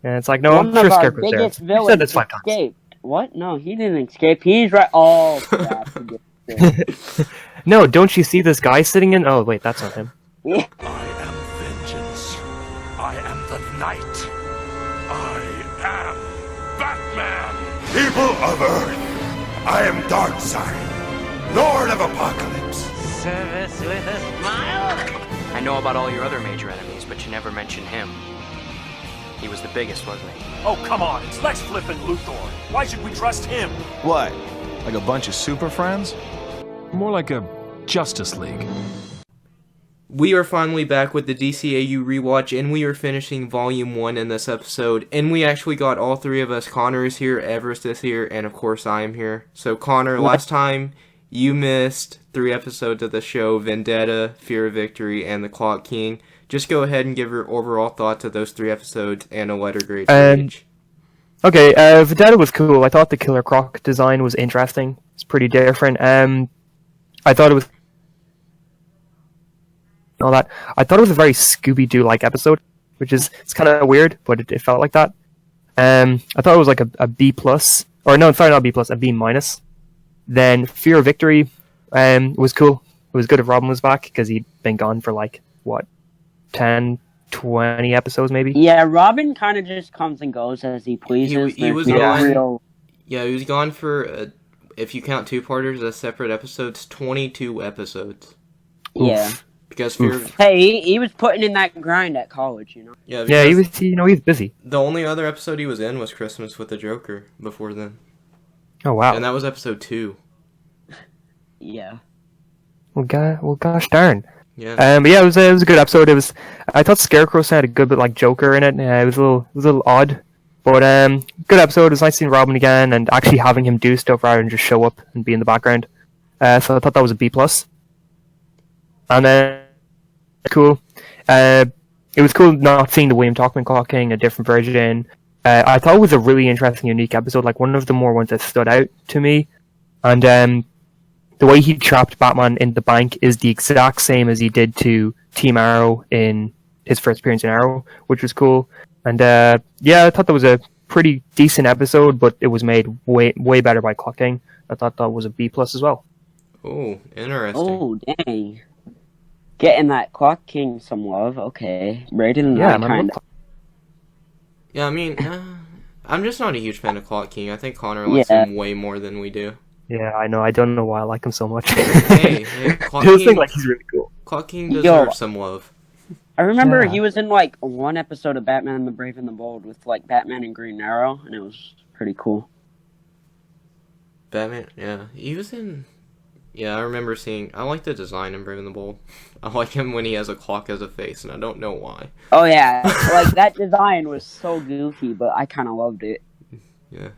And it's like, no, One I'm sure of our Scarecrow's there. biggest You said villains this 5 times. escaped. What? No, he didn't escape. He's right. Oh, crap. He did escape. No, don't you see this guy sitting in? Oh, wait, that's not him. Yeah. I am vengeance. I am the night. I am Batman. People of Earth, I am Darkseid, Lord of Apocalypse. Service with a smile? I know about all your other major enemies, but you never mentioned him. He was the biggest, wasn't he? Oh, come on, it's Lex Flippin' Luthor. Why should we trust him? What? Like a bunch of super friends? More like a Justice League. We are finally back with the DCAU Rewatch, and we are finishing Volume 1 in this episode, and we actually got all three of us. Connor is here, Everest is here, and of course I am here. So Connor, last time you missed 3 episodes of the show, Vendetta, Fear of Victory, and The Clock King. Just go ahead and give your overall thoughts of those 3 episodes and a letter grade for each. Okay, Vendetta was cool. I thought the Killer Croc design was interesting. It's pretty different. I thought it was all that. I thought it was a very Scooby-Doo-like episode, which is it's kind of weird, but it felt like that. I thought it was like a B plus, or no, sorry, not B plus, a B minus. Then Fear of Victory was cool. It was good if Robin was back because he'd been gone for like what 10, 20 episodes maybe. Yeah, Robin kind of just comes and goes as he pleases. He was gone. Yeah, he was gone for if you count 2-parters as separate episodes, 22 episodes. Yeah. Oof. Because Fear of... Hey, he was putting in that grind at college, you know. Yeah, he was. You know, he was busy. The only other episode he was in was Christmas with the Joker before then. Oh wow! And that was episode 2. Yeah. Well, gosh darn. Yeah. But yeah, it was a good episode. I thought Scarecrow had a good bit like Joker in it. It was a little odd, but good episode. It was nice seeing Robin again and actually having him do stuff rather than just show up and be in the background. So I thought that was a B plus. And then cool. It was cool not seeing the William Talkman Clock King, a different version. I thought it was a really interesting, unique episode. Like one of the more ones that stood out to me. And the way he trapped Batman in the bank is the exact same as he did to Team Arrow in his first appearance in Arrow, which was cool. And yeah, I thought that was a pretty decent episode, but it was made way better by Clock King. I thought that was a B plus as well. Oh, interesting. Oh, dang. Getting that Clock King some love, okay. Rated in that kind of... Yeah, I mean, I'm just not a huge fan of Clock King. I think Connor likes him way more than we do. Yeah, I know. I don't know why I like him so much. hey, Clock King, King, like he's really cool. Clock King deserves some love. I remember he was in like one episode of Batman the Brave and the Bold with like Batman and Green Arrow, and it was pretty cool. Batman, yeah. He was in... Yeah, I remember seeing... I like the design in Brave and the Bold. I like him when he has a clock as a face, and I don't know why. Oh, yeah. Like, that design was so goofy, but I kind of loved it. Yeah.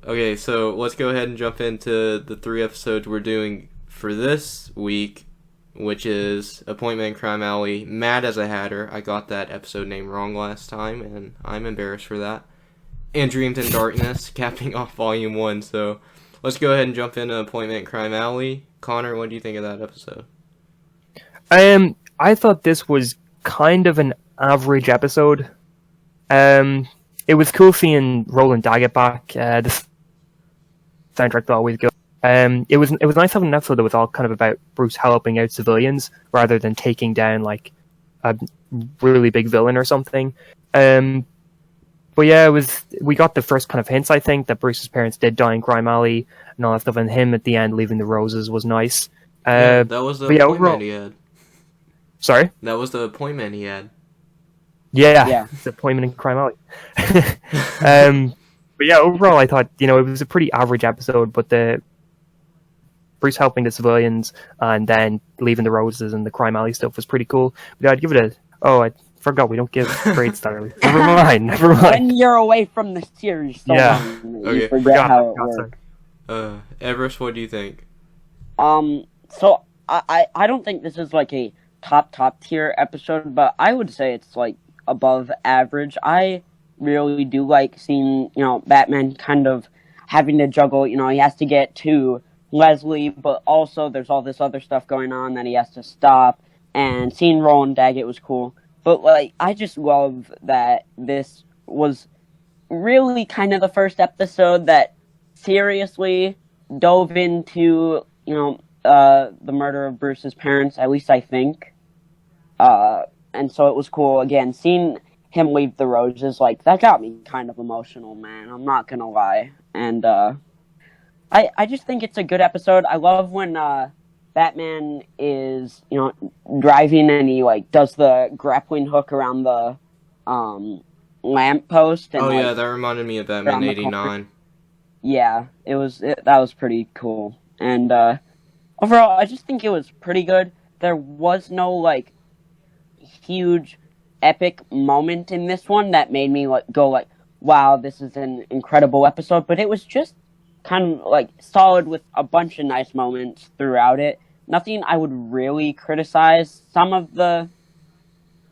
Okay, so let's go ahead and jump into the 3 episodes we're doing for this week, which is Appointment in Crime Alley, Mad as a Hatter. I got that episode name wrong last time, and I'm embarrassed for that. And Dreams in Darkness, capping off Volume 1, so... Let's go ahead and jump into Appointment in Crime Alley. Connor, what do you think of that episode? I thought this was kind of an average episode. It was cool seeing Roland Daggett back. The soundtrack always good. It was nice having an episode that was all kind of about Bruce helping out civilians rather than taking down like a really big villain or something. But yeah, we got the first kind of hints, I think, that Bruce's parents did die in Crime Alley and all that stuff, and him at the end leaving the roses was nice. That was the appointment he had. Sorry? That was the appointment he had. Yeah. The appointment in Crime Alley. But yeah, overall, I thought, it was a pretty average episode, but the Bruce helping the civilians and then leaving the roses and the Crime Alley stuff was pretty cool. But yeah, I'd give it I forgot we don't give grades stars. Never mind. When you're away from the series so long, you forget how it works. Everest, what do you think? So I don't think this is like a top tier episode, but I would say it's like above average. I really do like seeing, Batman kind of having to juggle, he has to get to Leslie, but also there's all this other stuff going on that he has to stop, and seeing Roland Daggett was cool. But, I just love that this was really kind of the first episode that seriously dove into, the murder of Bruce's parents, at least I think. And so it was cool, again, seeing him leave the roses, like, that got me kind of emotional, man. I'm not gonna lie. And, I just think it's a good episode. I love when, Batman is, driving and he, like, does the grappling hook around the, lamp post. And, Yeah, that reminded me of Batman '89. Yeah, that was pretty cool. And, overall, I just think it was pretty good. There was no, like, huge epic moment in this one that made me go wow, this is an incredible episode, but it was just kind of like solid with a bunch of nice moments throughout it. Nothing I would really criticize. Some of the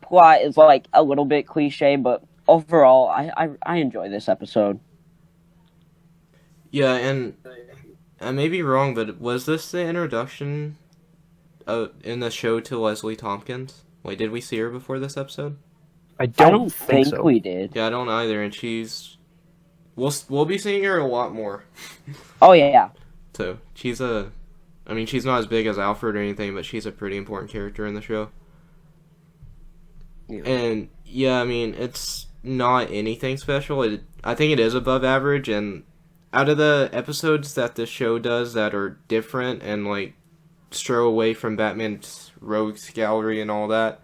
plot is like a little bit cliche, but overall I enjoy this episode. Yeah, and I may be wrong, but was this the introduction in the show to Leslie Tompkins? Wait, did we see her before this episode? I I don't don't think so. we did. Yeah, I don't either, and we'll be seeing her a lot more. Oh yeah. So, she's not as big as Alfred or anything, but she's a pretty important character in the show. Yeah. And, yeah, I mean, it's not anything special. I think it is above average, and out of the episodes that this show does that are different and, like, stray away from Batman's rogues gallery and all that,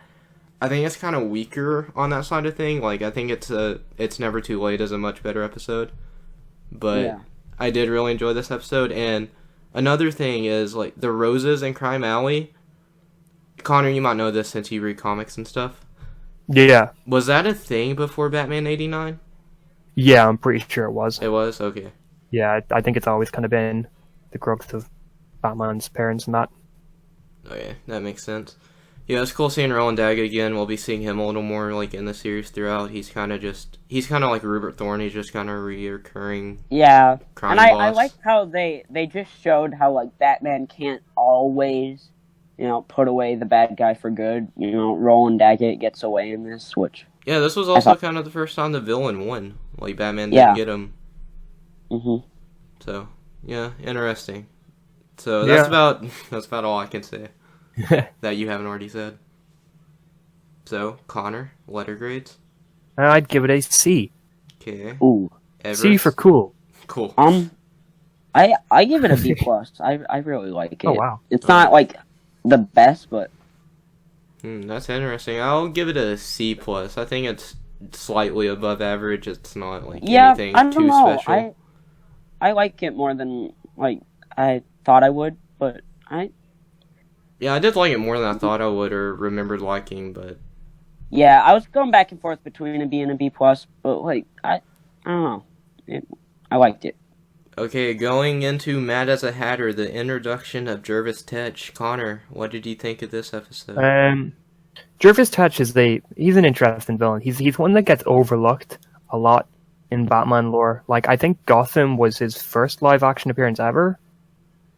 I think it's kind of weaker on that side of thing. Like, I think it's Never Too Late is a much better episode. But Yeah. I did really enjoy this episode. And another thing is, like, the roses in Crime Alley. Connor, you might know this since you read comics and stuff. Yeah. Was that a thing before Batman '89? Yeah, I'm pretty sure it was. It was? Okay. Yeah, I think it's always kind of been the crux of Batman's parents and that. Okay, that makes sense. Yeah, it's cool seeing Roland Daggett again. We'll be seeing him a little more, like, in the series throughout. He's kind of like Rupert Thorne. He's just kind of reoccurring. Yeah. Crime And I boss. like how they just showed how, like, Batman can't always, put away the bad guy for good. Roland Daggett gets away in this, which... Yeah, this was also kind of the first time the villain won. Like, Batman didn't get him. Mm-hmm. So, yeah, interesting. So, that's about all I can say that you haven't already said. So, Connor, letter grades? I'd give it a C. Okay. Ooh. C for cool. Cool. I give it a B+. I really like it. Oh, wow. It's not, like, the best, but... That's interesting. I'll give it a C+. I think it's slightly above average. It's not, like, anything I don't too know. special. I like it more than, like, I thought I would, but Yeah, I did like it more than I thought I would or remembered liking, but... Yeah, I was going back and forth between a B and a B+, but, like, I don't know. I liked it. Okay, going into Mad as a Hatter, the introduction of Jervis Tetch. Connor, what did you think of this episode? Jervis Tetch he's an interesting villain. He's one that gets overlooked a lot in Batman lore. Like, I think Gotham was his first live action appearance ever.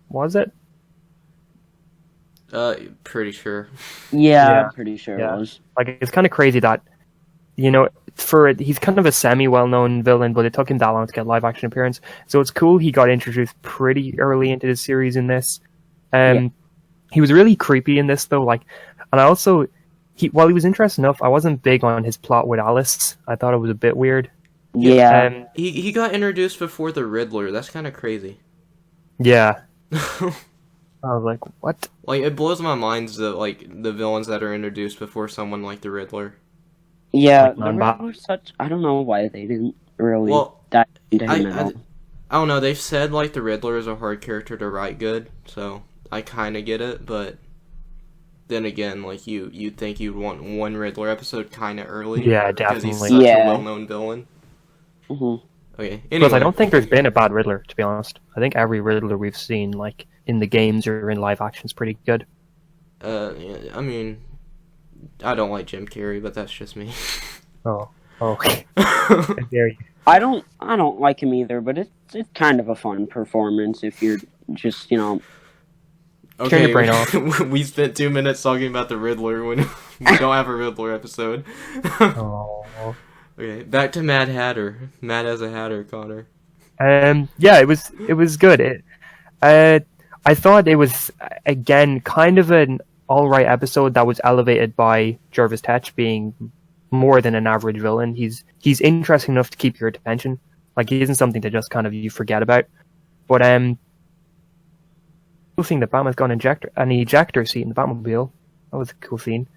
Was it? Pretty sure. Yeah, I'm pretty sure it was. Like, it's kind of crazy that, he's kind of a semi-well-known villain, but it took him that long to get a live-action appearance. So it's cool he got introduced pretty early into the series in this. He was really creepy in this, though. Like, and I also, while he was interesting enough, I wasn't big on his plot with Alice. I thought it was a bit weird. Yeah. He got introduced before the Riddler. That's kind of crazy. Yeah. I was like, what? Like, it blows my mind that, like, the villains that are introduced before someone like the Riddler. Yeah, Like, the Riddler I don't know why they didn't really Well, dive into him at all. I don't know, they've said, like, the Riddler is a hard character to write good, so I kind of get it, but then again, like, you'd think you'd want one Riddler episode kind of early. Yeah, Because he's definitely. such a well-known villain. Mm-hmm. Okay, Because anyway. I don't think there's been a bad Riddler, to be honest. I think every Riddler we've seen, like, in the games or in live action is pretty good. Yeah, I mean, I don't like Jim Carrey, but that's just me. Oh. How dare you. I don't like him either, but it's kind of a fun performance if you're just, Turn your brain off. We spent 2 minutes talking about the Riddler when we don't have a Riddler episode. Oh. Okay, back to Mad Hatter. Mad as a Hatter, Connor. Yeah, it was good. I thought it was again kind of an all right episode that was elevated by Jervis Tetch being more than an average villain. He's interesting enough to keep your attention. Like, he isn't something to just kind of you forget about. But cool thing that Batman's got an ejector seat in the Batmobile. That was a cool scene.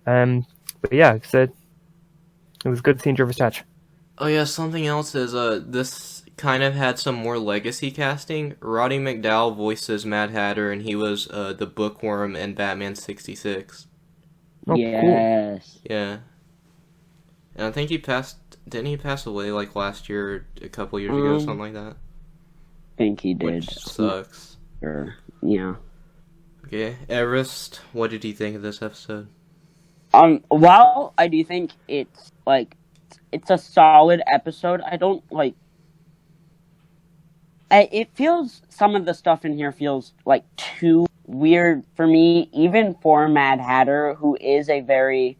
But yeah, it was good seeing Jervis Tetch. Oh yeah, something else is this kind of had some more legacy casting. Roddy McDowall voices Mad Hatter, and he was the Bookworm in Batman 66. Oh, yes. cool. Yeah. And I think didn't he pass away like last year, a couple years ago, something like that? I think he did. Which sucks. Sure. Yeah. Okay, Everest, what did you think of this episode? While I do think it's a solid episode, I don't like. It feels, some of the stuff in here feels like too weird for me, even for Mad Hatter, who is a very,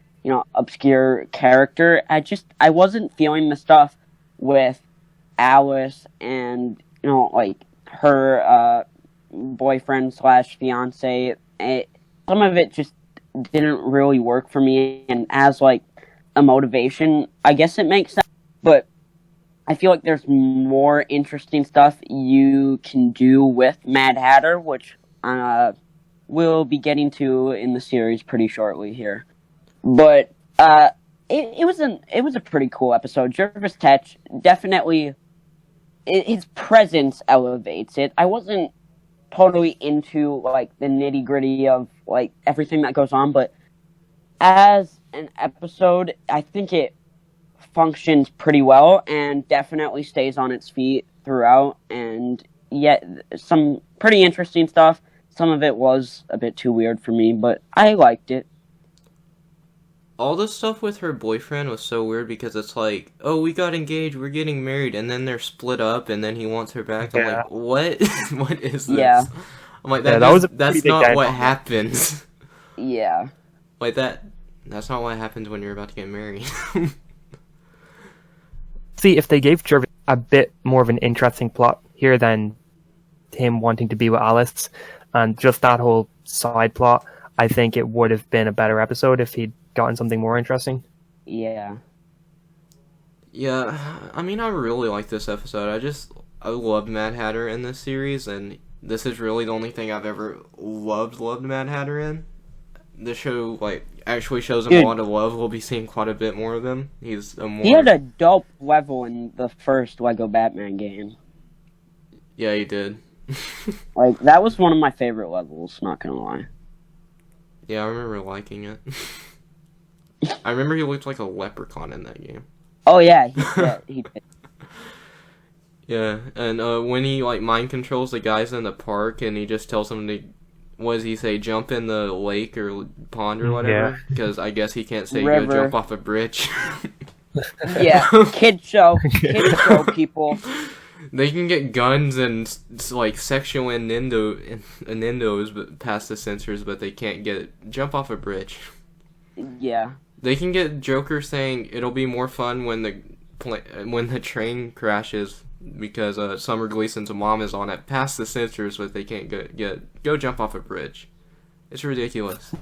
obscure character. I wasn't feeling the stuff with Alice and, her boyfriend / fiance. Some of it just didn't really work for me, and as like a motivation, I guess it makes sense, but I feel like there's more interesting stuff you can do with Mad Hatter, which we'll be getting to in the series pretty shortly here. But it was a pretty cool episode. Jervis Tetch definitely, his presence elevates it. I wasn't totally into like the nitty gritty of like everything that goes on, but as an episode, I think it functions pretty well and definitely stays on its feet throughout, and yet some pretty interesting stuff. Some of it was a bit too weird for me, but I liked it. All the stuff with her boyfriend was so weird because it's like, oh, we got engaged, we're getting married, and then they're split up, and then he wants her back. I'm like, what? What is this? Yeah. I'm like, that's not what happens. Yeah. Like, that's not what happens when you're about to get married. See, if they gave Jervis a bit more of an interesting plot here than him wanting to be with Alice, and just that whole side plot, I think it would have been a better episode if he'd gotten something more interesting. Yeah. Yeah, I mean, I really like this episode. I loved Mad Hatter in this series, and this is really the only thing I've ever loved Mad Hatter in. The show, actually shows him a lot of love. We'll be seeing quite a bit more of him. He had a dope level in the first Lego Batman game. Yeah, he did. That was one of my favorite levels, not gonna lie. Yeah, I remember liking it. I remember he looked like a leprechaun in that game. Oh yeah, he did. Yeah, and when he mind controls the guys in the park, and he just tells them to, what does he say, jump in the lake or pond or whatever? Because I guess he can't say go jump off a bridge. Yeah, kid show people. They can get guns and sexual innuendos but past the censors, but they can't get jump off a bridge. Yeah. They can get Joker saying it'll be more fun when the train crashes because Summer Gleason's mom is on it past the censors, but they can't go jump off a bridge. It's ridiculous.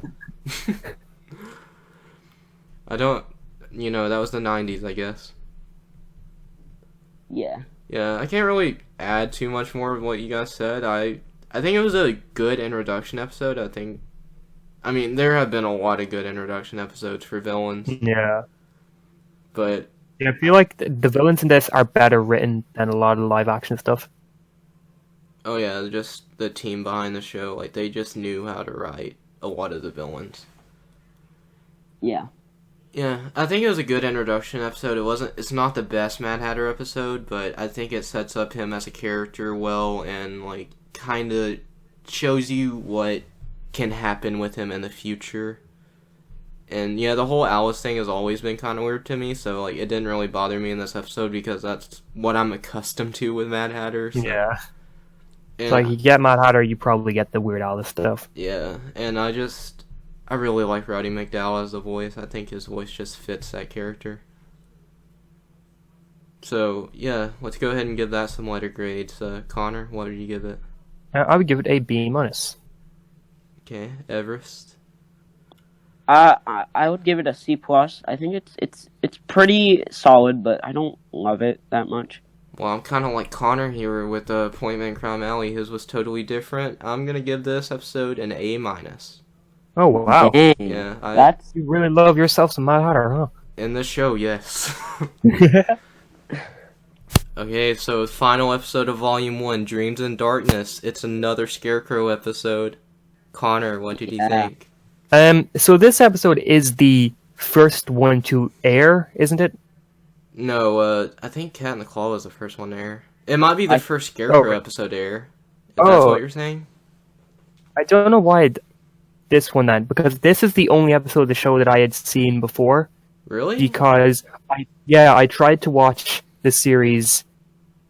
That was the 90s, I guess. Yeah. Yeah, I can't really add too much more of what you guys said. I think it was a good introduction episode. I mean, there have been a lot of good introduction episodes for villains. Yeah. But yeah, I feel like the villains in this are better written than a lot of live action stuff. Oh yeah, just the team behind the show, they just knew how to write a lot of the villains. Yeah. Yeah, I think it was a good introduction episode. It's not the best Mad Hatter episode, but I think it sets up him as a character well and kind of shows you what can happen with him in the future. And yeah, the whole Alice thing has always been kind of weird to me, so it didn't really bother me in this episode because that's what I'm accustomed to with Mad Hatter. So. Yeah. It's you get Mad Hatter, you probably get the Weird Alice stuff. Yeah, and I really like Roddy McDowall as the voice. I think his voice just fits that character. So, yeah, let's go ahead and give that some letter grades. Connor, what would you give it? I would give it a B minus. Okay, Everest. I would give it a C plus. I think it's pretty solid, but I don't love it that much. Well, I'm kind of like Connor here with Appointment in Crime Alley. His was totally different. I'm gonna give this episode an A minus. Oh wow! Dang, Yeah, that's You really love yourself some Mad Hatter, huh? in the show, yes. Okay, so final episode of Volume 1, Dreams in Darkness. It's another Scarecrow episode. Connor, what did you think? So this episode is the first one to air, isn't it? No, I think Cat in the Claw was the first one to air. It might be the first Scarecrow Oh. episode to air. If that's what you're saying? I don't know why this one then, because this is the only episode of the show that I had seen before. Really? Because I tried to watch the series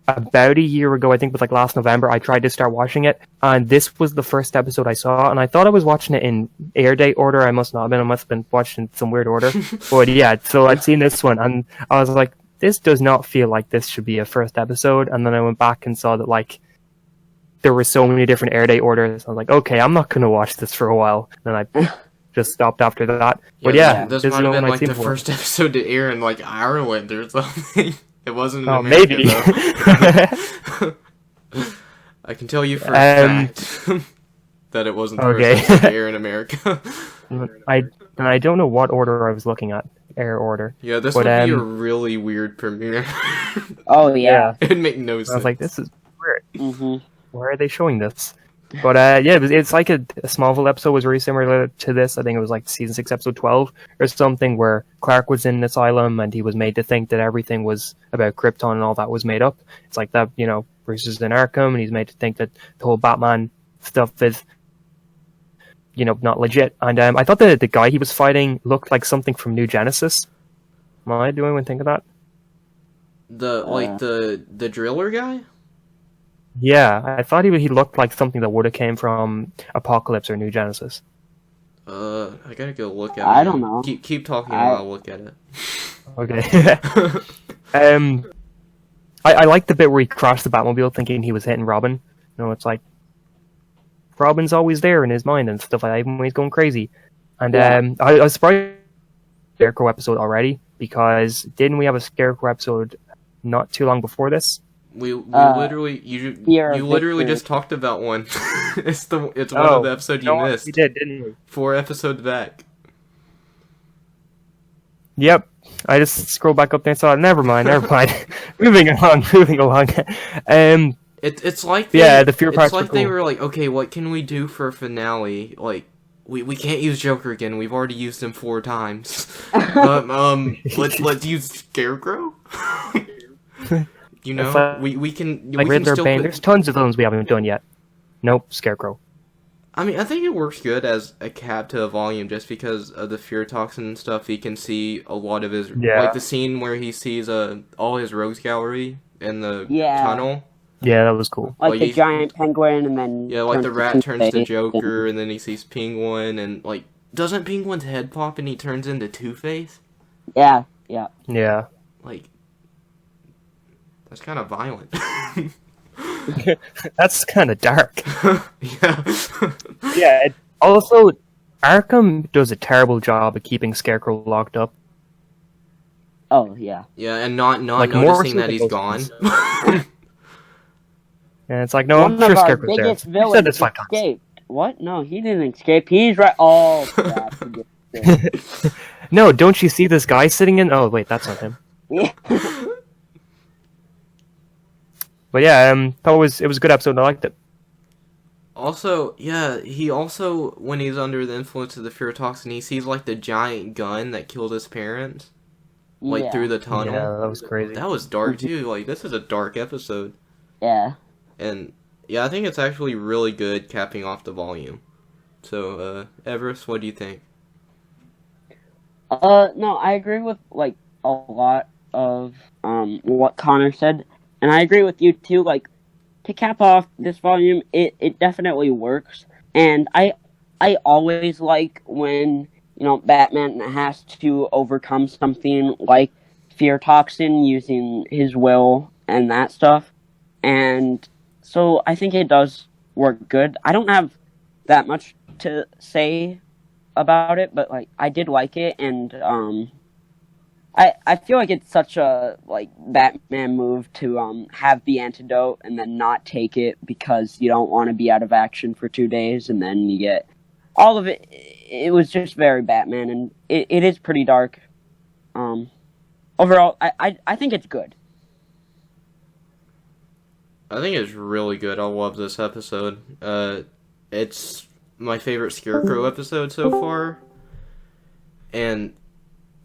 about a year ago. I think it was like last November. I tried to start watching it, and this was the first episode I saw. And I thought I was watching it in air date order. I must not have been. I must have been watching in some weird order. But yeah, so I'd seen this one, and I was like, this does not feel like this should be a first episode. And then I went back and saw that like there were so many different air date orders. I was like, okay, I'm not gonna watch this for a while. And I just stopped after that. But yeah, this is might the have one been I'd like seen the before. first episode to air in like Ireland or something. It wasn't in Oh, America, maybe. though. I can tell you for a fact that it wasn't the Okay. first episode to air in America. I don't know what order I was looking at. Air order. Yeah, this But, would be a really weird premiere. oh yeah. It'd make no sense. I was like, this is weird. Mm-hmm. Why are they showing this? But yeah, it's like a Smallville episode was very similar to this. I think it was like season 6, episode 12 or something, where Clark was in an asylum and he was made to think that everything was about Krypton and all that was made up. It's like that, Bruce is in Arkham and he's made to think that the whole Batman stuff is, not legit. And I thought the guy he was fighting looked like something from New Genesis. Am I doing one think of that? The driller guy? Yeah, I thought he looked like something that would have came from Apocalypse or New Genesis. I gotta go look at it. I don't know. Keep talking and I'll look at it. Okay. I liked the bit where he crashed the Batmobile thinking he was hitting Robin. It's like Robin's always there in his mind and stuff like that, even when he's going crazy. And I was surprised Scarecrow episode already, because didn't we have a Scarecrow episode not too long before this? We literally you literally Victor. just talked about one. It's one of the episodes you missed. We did, didn't we? 4 episodes back. Yep. I just scrolled back up there and saw it. Never mind. moving along. It's like the fear it's parts like were they cool. were like, okay, what can we do for a finale? Like, we can't use Joker again. We've already used him 4 times. Let's use Scarecrow. It's like- we can Like we can Riddler, still Bane. put- There's tons of villains we haven't done yet. Nope, Scarecrow. I mean, I think it works good as a cap to a volume, just because of the fear toxin and stuff. He can see a lot of his, like the scene where he sees all his rogues gallery in the tunnel. Yeah, that was cool. Like Like the he's- giant penguin, and then Yeah, like turns the to rat turns to Two-Face, Joker, and then he sees Penguin, and like, doesn't Penguin's head pop and he turns into Two-Face? Yeah. Yeah. Like, that's kind of violent. That's kind of dark. Yeah. Yeah. Also, Arkham does a terrible job of keeping Scarecrow locked up. Oh yeah. Yeah, and not Like, more noticing so that than he's those gone. And it's like, no, One I'm sure of our Scarecrow's there. biggest He villains said this 5 times. escaped. What? No, he didn't escape. He's right. Oh crap! He did escape. No, don't you see this guy sitting in? Oh, wait, that's not him. Yeah. But yeah, thought it was a good episode. I liked it. Also, yeah, he also, when he's under the influence of the fear toxin, he sees like the giant gun that killed his parents, like Yeah. through the tunnel. Yeah, that was crazy. That was dark too. Like, this is a dark episode. Yeah. And yeah, I think it's actually really good capping off the volume. So, Everest, what do you think? No, I agree with like a lot of what Connor said, and I agree with you too. Like, to cap off this volume, it definitely works, and I always like when Batman has to overcome something like fear toxin using his will and that stuff. And so I think it does work good. I don't have that much to say about it, but like I did like it, and I feel like it's such a like Batman move to have the antidote and then not take it because you don't want to be out of action for 2 days, and then you get all of it. It was just very Batman, and it is pretty dark. Overall, I think it's good. I think it's really good. I love this episode. It's my favorite Scarecrow episode so far, and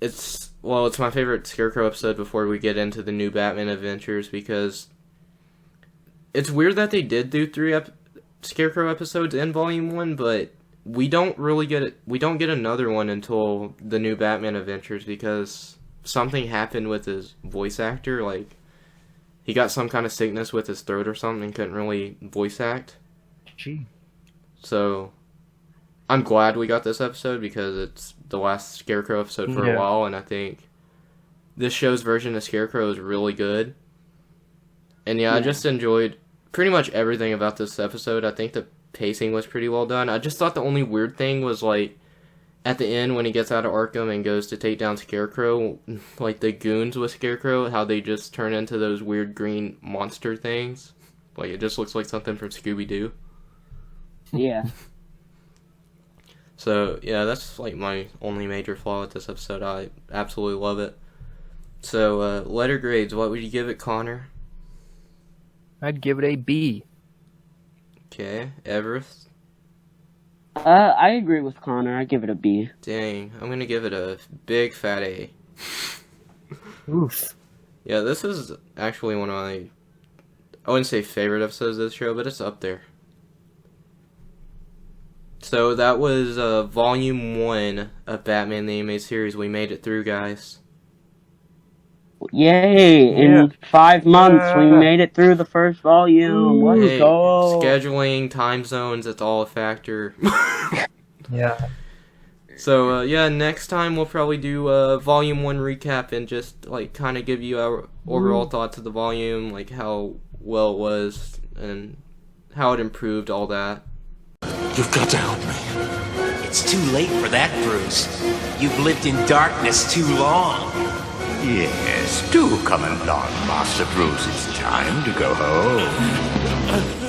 it's my favorite Scarecrow episode before we get into the new Batman adventures, because it's weird that they did do 3 Scarecrow episodes in Volume 1, but we don't get another one until the new Batman adventures, because something happened with his voice actor. Like, he got some kind of sickness with his throat or something and couldn't really voice act. Gee. So I'm glad we got this episode, because it's the last Scarecrow episode for a while, and I think this show's version of Scarecrow is really good. And I just enjoyed pretty much everything about this episode. I think the pacing was pretty well done. I just thought the only weird thing was, like, at the end when he gets out of Arkham and goes to take down Scarecrow, like the goons with Scarecrow, how they just turn into those weird green monster things. Like, it just looks like something from Scooby-Doo. Yeah. So, yeah, that's, like, my only major flaw with this episode. I absolutely love it. So, letter grades, what would you give it, Connor? I'd give it a B. Okay, Everest? I agree with Connor. I give it a B. Dang, I'm gonna give it a big fat A. Oof. Yeah, this is actually one of my, I wouldn't say favorite episodes of this show, but it's up there. So that was Volume 1 of Batman the Animated Series. We made it through, guys. Yay! In 5 months, we made it through the first volume. Let's go! Scheduling, time zones, it's all a factor. Yeah. So, next time we'll probably do a Volume 1 recap and just, like, kind of give you our overall thoughts of the volume, like, how well it was, and how it improved, all that. You've got to help me. It's too late for that, Bruce. You've lived in darkness too long. Yes, do come along, Master Bruce. It's time to go home.